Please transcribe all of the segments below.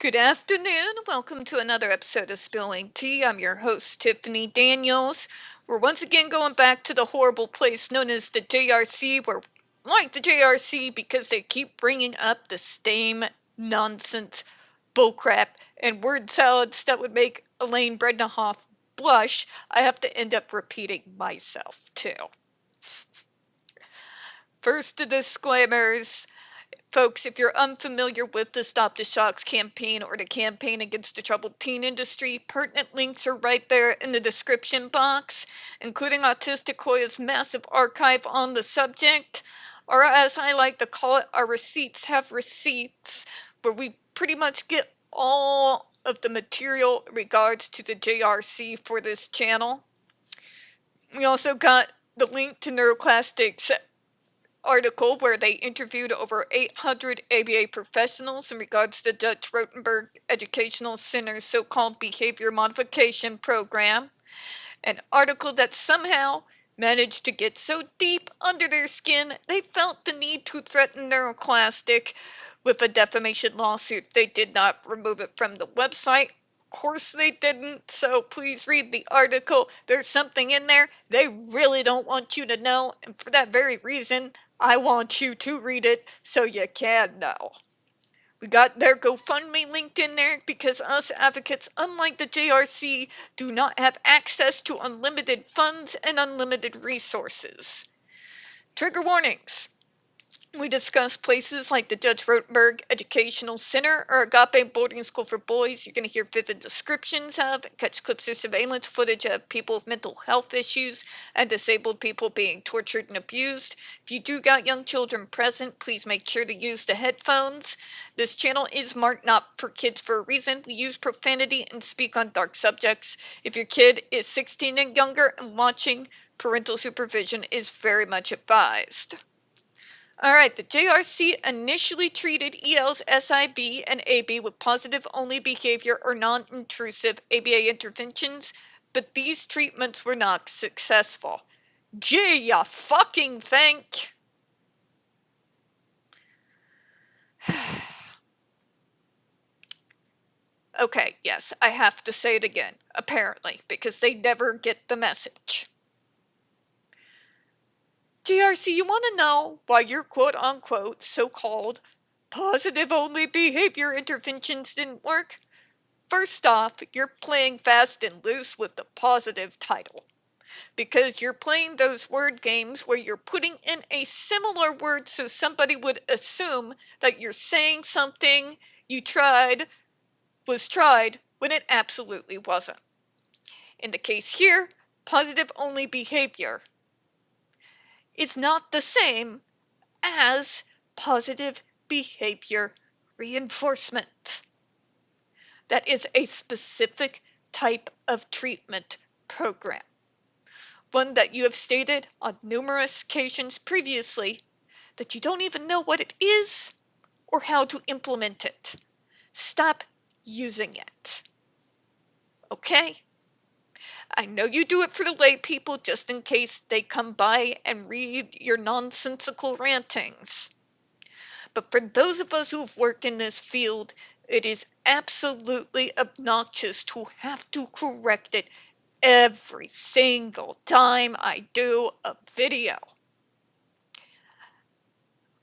Good afternoon. Welcome to another episode of Spilling Tea. I'm your host, Tiffany Daniels. We're once again going back to the horrible place known as the JRC. We're like the JRC because they keep bringing up the same nonsense, bullcrap, and word salads that would make Elaine Brednahoff blush. I have to end up repeating myself, too. First, the disclaimers. Folks, if you're unfamiliar with the Stop the Shocks campaign or the campaign against the troubled teen industry, pertinent links are right there in the description box, including Autistic Hoya's massive archive on the subject, or as I like to call it, our receipts have receipts, where we pretty much get all of the material in regards to the JRC for this channel. We also got the link to Neuroclastic's article where they interviewed over 800 ABA professionals in regards to Dutch Rotenberg Educational Center's so-called behavior modification program, an article that somehow managed to get so deep under their skin they felt the need to threaten Neuroclastic with a defamation lawsuit. They did not remove it from the website. Of course they didn't, so please read the article. There's something in there they really don't want you to know, and for that very reason, I want you to read it so you can know. We got their GoFundMe linked in there because us advocates, unlike the JRC, do not have access to unlimited funds and unlimited resources. Trigger warnings. We discuss places like the Judge Rotenberg Educational Center or Agape Boarding School for Boys. You're going to hear vivid descriptions of, catch clips or surveillance footage of people with mental health issues and disabled people being tortured and abused. If you do got young children present, please make sure to use the headphones. This channel is marked not for kids for a reason. We use profanity and speak on dark subjects. If your kid is 16 and younger and watching, parental supervision is very much advised. Alright, the JRC initially treated EL's SIB and AB with positive-only behavior or non-intrusive ABA interventions, but these treatments were not successful. Gee, ya fucking think? Okay, yes, I have to say it again, apparently, because they never get the message. JRC, you want to know why your quote-unquote so-called positive-only behavior interventions didn't work? First off, you're playing fast and loose with the positive title, because you're playing those word games where you're putting in a similar word so somebody would assume that you're saying something you tried was tried when it absolutely wasn't. In the case here, positive-only behavior is not the same as positive behavior reinforcement. That is a specific type of treatment program, one that you have stated on numerous occasions previously that you don't even know what it is or how to implement it. Stop using it. Okay? I know you do it for the lay people just in case they come by and read your nonsensical rantings. But for those of us who've worked in this field, it is absolutely obnoxious to have to correct it every single time I do a video.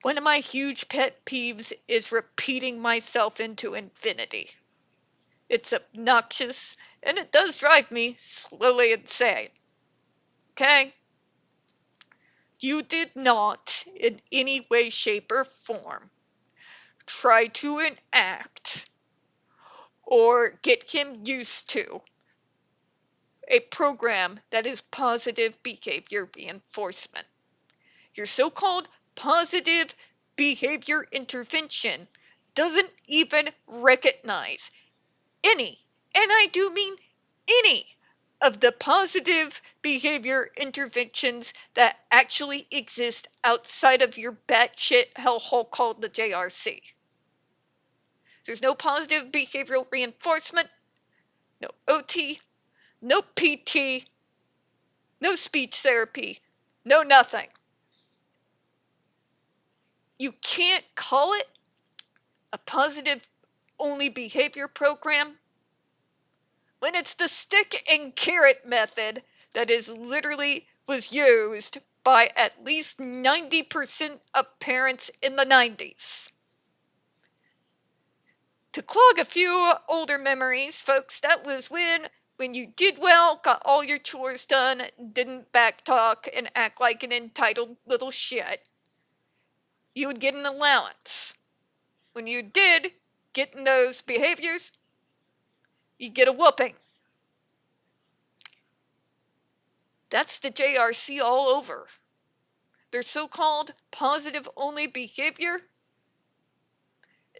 One of my huge pet peeves is repeating myself into infinity. It's obnoxious, and it does drive me slowly insane. Okay? You did not, in any way, shape, or form, try to enact or get him used to a program that is positive behavior reinforcement. Your so-called positive behavior intervention doesn't even recognize any, and I do mean any, of the positive behavior interventions that actually exist outside of your batshit hellhole called the JRC. There's no positive behavioral reinforcement, no OT, no PT, no speech therapy, no nothing. You can't call it a positive only behavior program when it's the stick and carrot method that is literally was used by at least 90% of parents in the 90s. To clog a few older memories, folks, that was when you did well, got all your chores done, didn't backtalk and act like an entitled little shit, you would get an allowance. When you did get in those behaviors, you get a whooping. That's the JRC all over. Their so-called positive-only behavior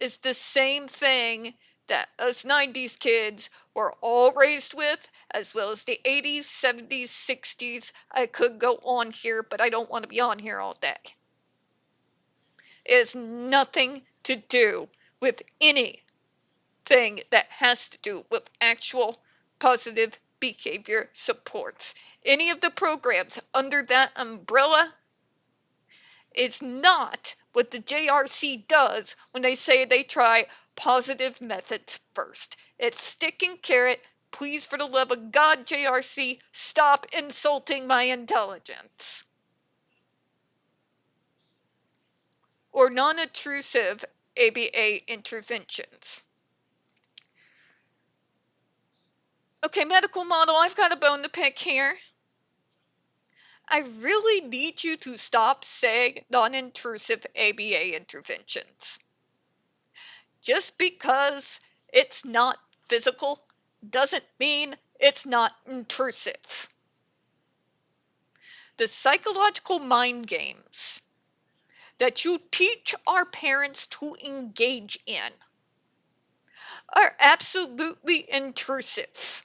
is the same thing that us 90s kids were all raised with, as well as the 80s, 70s, 60s. I could go on here, but I don't want to be on here all day. It has nothing to do with anything that has to do with actual positive behavior supports. Any of the programs under that umbrella is not what the JRC does when they say they try positive methods first. It's stick and carrot. Please, for the love of God, JRC, stop insulting my intelligence. Or non-intrusive ABA interventions. Okay, medical model, I've got a bone to pick here. I really need you to stop saying non-intrusive ABA interventions. Just because it's not physical doesn't mean it's not intrusive. The psychological mind games that you teach our parents to engage in are absolutely intrusive.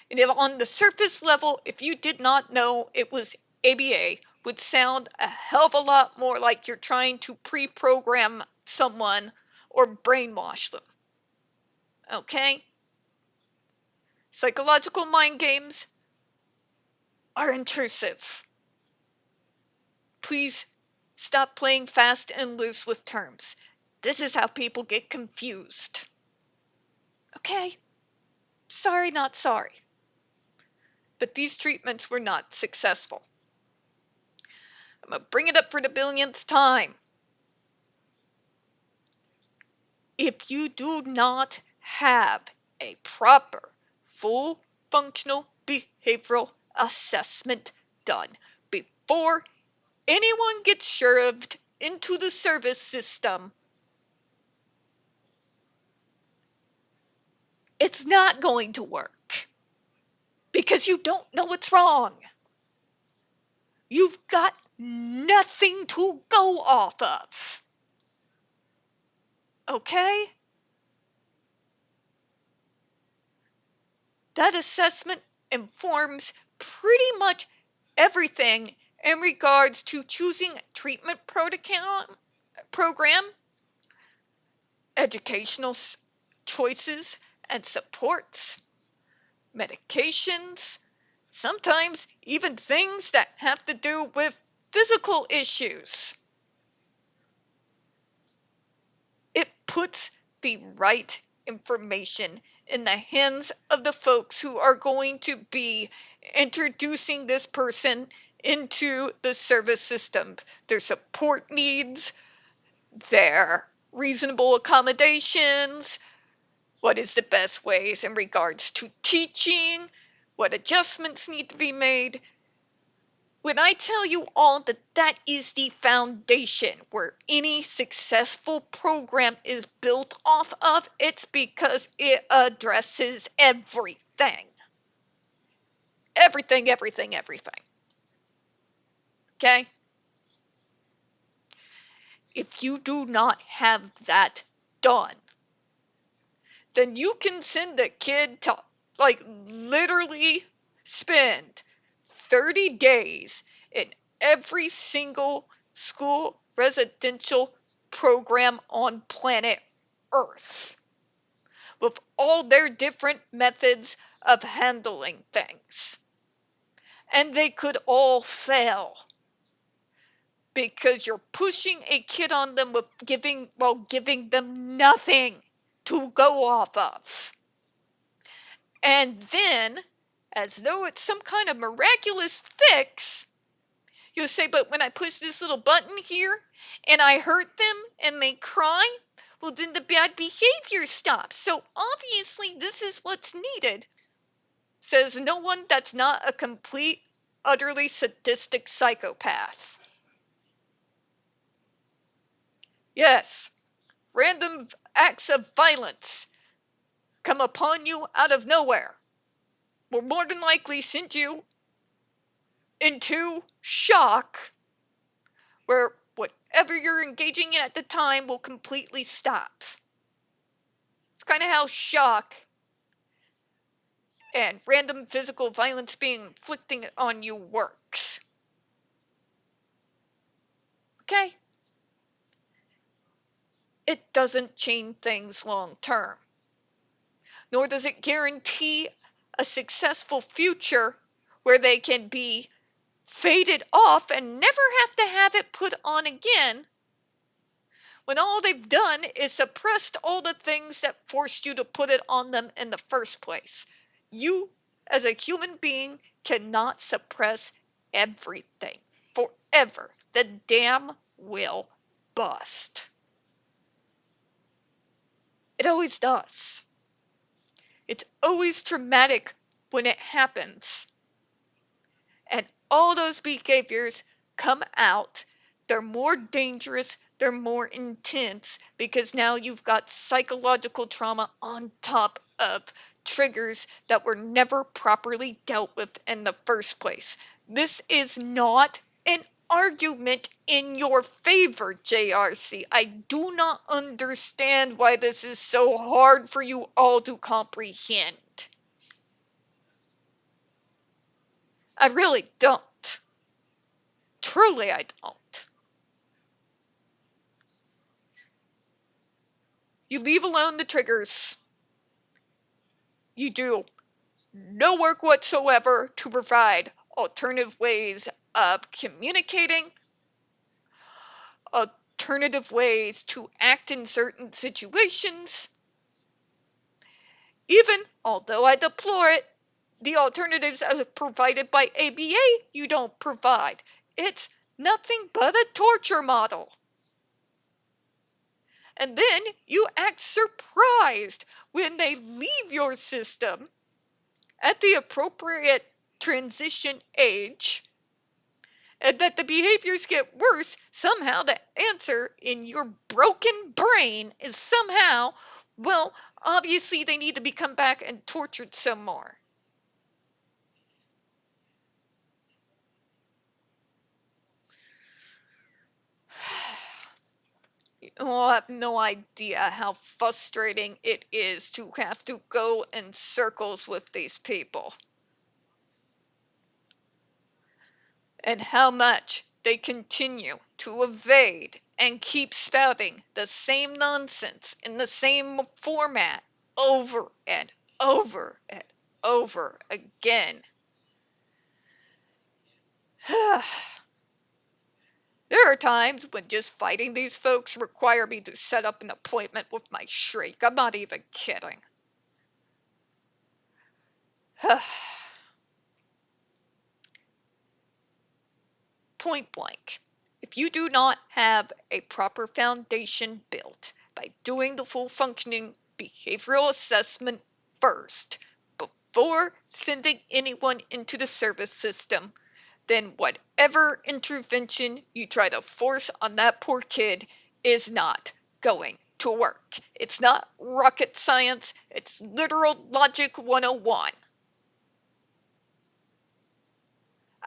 And if on the surface level, if you did not know it was ABA, would sound a hell of a lot more like you're trying to pre-program someone or brainwash them. Okay? Psychological mind games are intrusive. Please stop playing fast and loose with terms. This is how people get confused. Okay? Sorry, not sorry. But these treatments were not successful. I'm going to bring it up for the billionth time. If you do not have a proper, full functional behavioral assessment done before anyone gets shoved into the service system, it's not going to work because you don't know what's wrong. You've got nothing to go off of. Okay? That assessment informs pretty much everything in regards to choosing a treatment program, educational choices and supports, medications, sometimes even things that have to do with physical issues. It puts the right information in the hands of the folks who are going to be introducing this person into the service system. Their support needs, their reasonable accommodations, what is the best ways in regards to teaching, what adjustments need to be made. When I tell you all that that is the foundation where any successful program is built off of, it's because it addresses everything. Everything, everything, everything. Okay? If you do not have that done, then you can send a kid to, like, literally spend 30 days in every single school residential program on planet Earth with all their different methods of handling things. And they could all fail because you're pushing a kid on them with giving them nothing to go off of. And then, as though it's some kind of miraculous fix, you'll say, but when I push this little button here and I hurt them and they cry, well, then the bad behavior stops. So obviously this is what's needed. Says no one that's not a complete, utterly sadistic psychopath. Yes, random acts of violence come upon you out of nowhere will more than likely send you into shock, where whatever you're engaging in at the time will completely stop. It's kind of how shock and random physical violence being inflicted on you works. Okay? It doesn't change things long term, nor does it guarantee a successful future where they can be faded off and never have it put on again, when all they've done is suppressed all the things that forced you to put it on them in the first place. You, as a human being, cannot suppress everything forever. The dam will bust. It always does. It's always traumatic when it happens. And all those behaviors come out. They're more dangerous, they're more intense, because now you've got psychological trauma on top of triggers that were never properly dealt with in the first place. This is not an argument in your favor, JRC. I do not understand why this is so hard for you all to comprehend. I really don't. Truly, I don't. You leave alone the triggers. You do no work whatsoever to provide alternative ways of communicating, alternative ways to act in certain situations. Even, although I deplore it, the alternatives as provided by ABA you don't provide. It's nothing but a torture model. And then you act surprised when they leave your system at the appropriate transition age, and that the behaviors get worse. Somehow the answer in your broken brain is somehow, well, obviously they need to be come back and tortured some more. I have no idea how frustrating it is to have to go in circles with these people. And how much they continue to evade and keep spouting the same nonsense in the same format over and over and over again. There are times when just fighting these folks require me to set up an appointment with my shriek. I'm not even kidding. Point blank. If you do not have a proper foundation built by doing the full functioning behavioral assessment first, before sending anyone into the service system, then whatever intervention you try to force on that poor kid is not going to work. It's not rocket science, it's literal logic 101.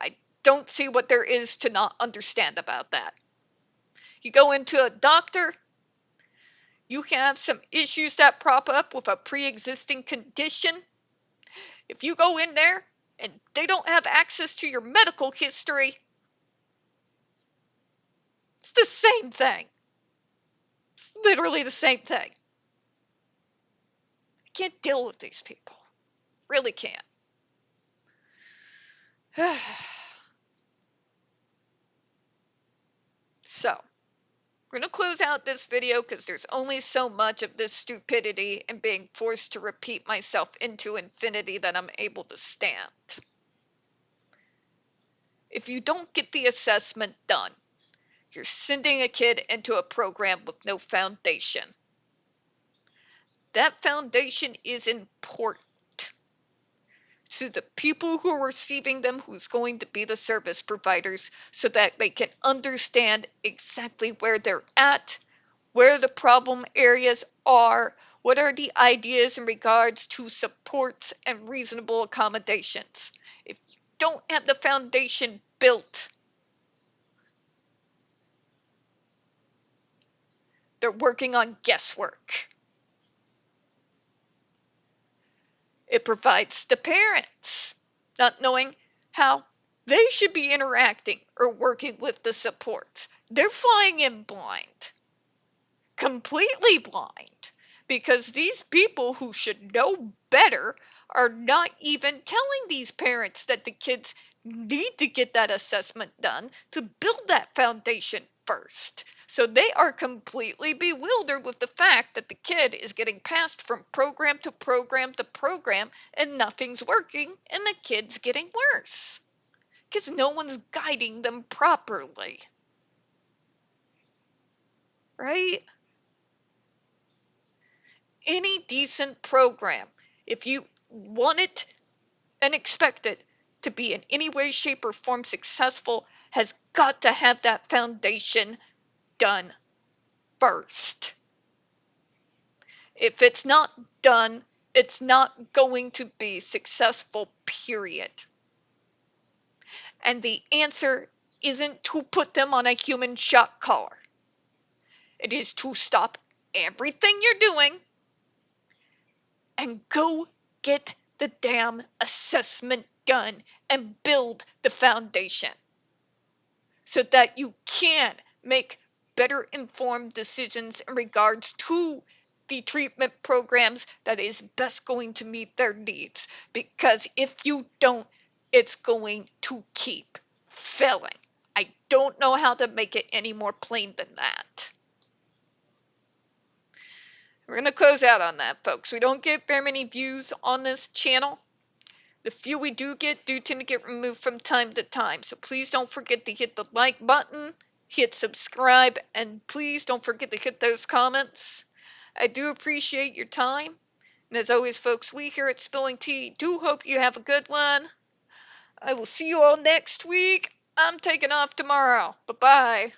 I don't see what there is to not understand about that. You go into a doctor, you have some issues that prop up with a pre-existing condition. If you go in there and they don't have access to your medical history, it's the same thing. It's literally the same thing. I can't deal with these people. Really can't. So, We're going to close out this video because there's only so much of this stupidity and being forced to repeat myself into infinity that I'm able to stand. If you don't get the assessment done, you're sending a kid into a program with no foundation. That foundation is important to the people who are receiving them, who's going to be the service providers, so that they can understand exactly where they're at, where the problem areas are, what are the ideas in regards to supports and reasonable accommodations. If you don't have the foundation built, they're working on guesswork. It provides the parents not knowing how they should be interacting or working with the supports. They're flying in blind, completely blind, because these people who should know better are not even telling these parents that the kids need to get that assessment done to build that foundation first. So they are completely bewildered with the fact that the kid is getting passed from program to program to program and nothing's working and the kid's getting worse because no one's guiding them properly. Right? Any decent program, if you want it and expect it to be in any way, shape, or form successful, has got to have that foundation done first. If it's not done, it's not going to be successful, period. And the answer isn't to put them on a human shock collar. It is to stop everything you're doing and go get the damn assessment done and build the foundation so that you can make better informed decisions in regards to the treatment programs that is best going to meet their needs. Because if you don't, it's going to keep failing. I don't know how to make it any more plain than that. We're going to close out on that, folks. We don't get very many views on this channel. The few we do tend to get removed from time to time. So please don't forget to hit the like button, hit subscribe, and please don't forget to hit those comments. I do appreciate your time. And as always, folks, we here at Spilling Tea do hope you have a good one. I will see you all next week. I'm taking off tomorrow. Bye-bye.